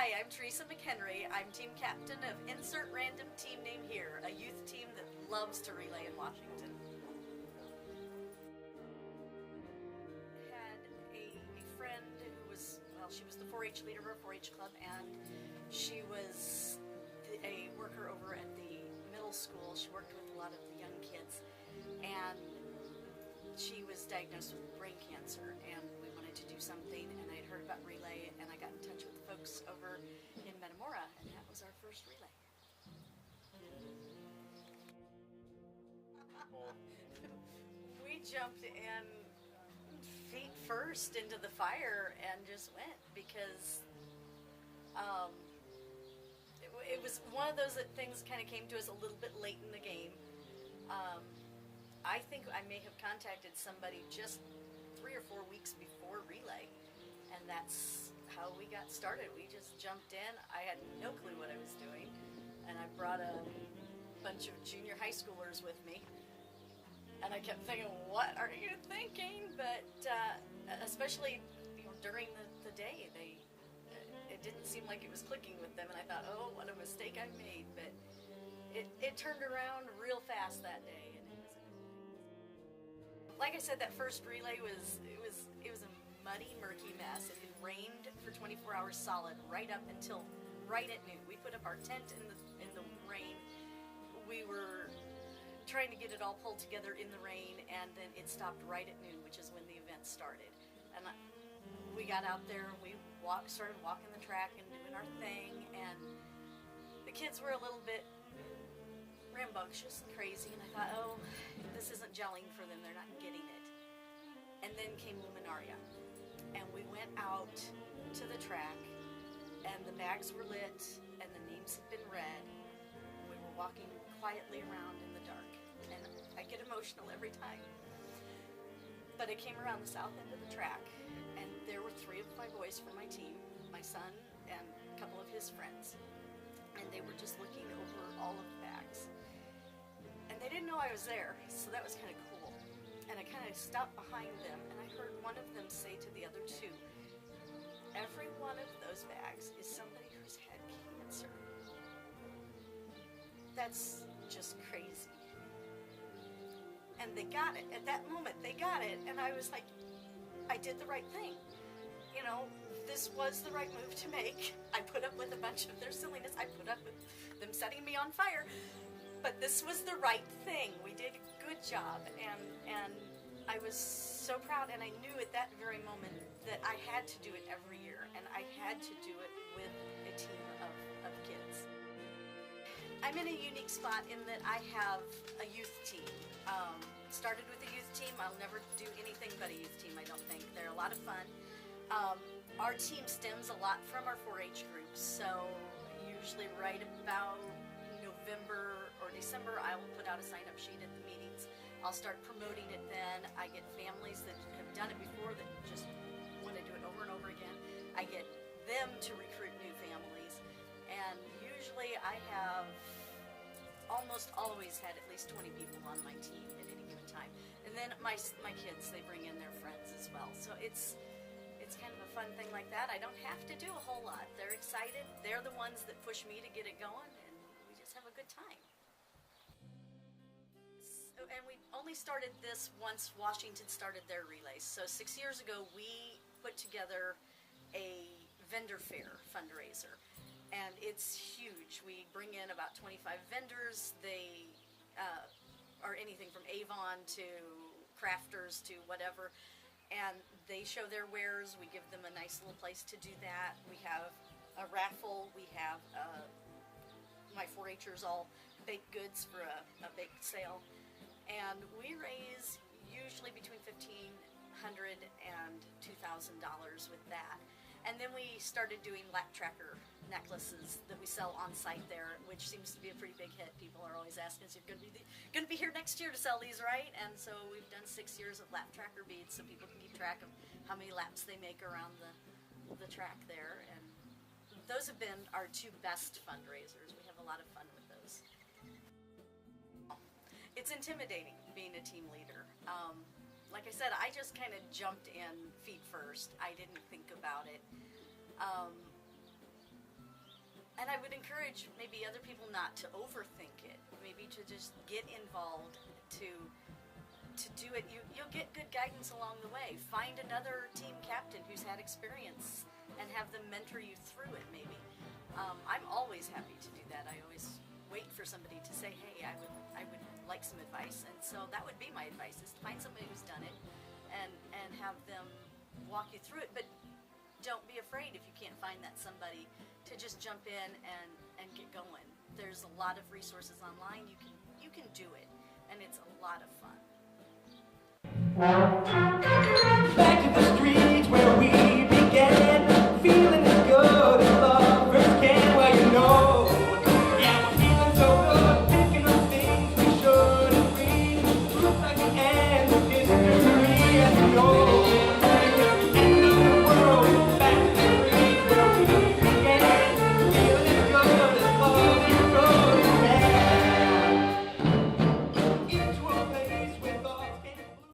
Hi, I'm Theresa McHenry. I'm team captain of insert random team name here, a youth team that loves to relay in Washington. Had a friend who was, well, she was the 4-H leader of our 4-H club, and she was a worker over at the middle school. She worked with a lot of the young kids, and she was diagnosed with brain cancer, and we wanted to do something, and I had heard about relay, and I got in touch with the folks over in Metamora, and that was our first relay. We jumped in feet first into the fire and just went, because it was one of those things kind of came to us a little bit late in the game. I think I may have contacted somebody just 3 or 4 weeks before relay, and that's how we got started. We just jumped in. I had no clue what I was doing, and I brought a bunch of junior high schoolers with me, and I kept thinking, what are you thinking? But especially during the day, it didn't seem like it was clicking with them, and I thought, oh, what a mistake I made. But it turned around real fast that day, and it was like I said, that first relay was a muddy, murky mess. It had rained for 24 hours solid right up until right at noon. We put up our tent in the rain. We were trying to get it all pulled together in the rain, and then it stopped right at noon, which is when the event started. And we got out there, and we started walking the track and doing our thing, and the kids were a little bit rambunctious and crazy, and I thought, oh, this isn't gelling for them, they're not getting it. And then came Luminaria, and we went out to the track, and the bags were lit, and the names had been read. We were walking quietly around in the dark, and I get emotional every time. But I came around the south end of the track, and there were 3 of my boys from my team, my son and a couple of his friends, and they were just looking over all of the bags. And they didn't know I was there, so that was kind of cool. And I kind of stopped behind them, and I heard one of them say to the other 2, every one of those bags is somebody who's had cancer. That's just crazy. And they got it. At that moment, they got it, and I was like, I did the right thing. You know, this was the right move to make. I put up with a bunch of their silliness. I put up with them setting me on fire. But this was the right thing. We did a good job, and I was so proud, and I knew at that very moment that I had to do it every year, and I had to do it with a team of kids. I'm in a unique spot in that I have a youth team. Started with a youth team. I'll never do anything but a youth team, I don't think. They're a lot of fun. Our team stems a lot from our 4-H groups, so usually right about November or December, I will put out a sign-up sheet at the meetings. I'll start promoting it then. I get families that have done it before that just want to do it over and over again. I get them to recruit new families, and usually I have almost always had at least 20 people on my team at any given time. And then my kids, they bring in their friends as well. So it's kind of a fun thing like that. I don't have to do a whole lot. They're excited. They're the ones that push me to get it going, and we just have a good time. So, and we only started this once Washington started their relays. So 6 years ago, we put together a vendor fair fundraiser, and it's huge. We bring in about 25 vendors. They are anything from Avon to crafters to whatever, and they show their wares. We give them a nice little place to do that. We have a raffle. We have my 4-Hers all baked goods for a bake sale, and we raise usually between $1,500 and $2,000 with that. And then we started doing lap tracker necklaces that we sell on site there, which seems to be a pretty big hit. People are always asking us, you're going to be here next year to sell these, right? And so we've done 6 years of lap tracker beads, so people can keep track of how many laps they make around the track there. And those have been our 2 best fundraisers. We have a lot of fun with those. It's intimidating being a team leader. Like I said, I just kind of jumped in feet first. I didn't think about it. I would encourage maybe other people not to overthink it, maybe to just get involved, to do it. You'll get good guidance along the way. Find another team captain who's had experience and have them mentor you through it maybe. I'm always happy to do that. I always wait for somebody to say, hey, I would like some advice. And so that would be my advice, is to find somebody who's done it and have them walk you through it. But don't be afraid if you can't find that somebody to just jump in and get going. There's a lot of resources online. You can do it, and it's a lot of fun. Thank you.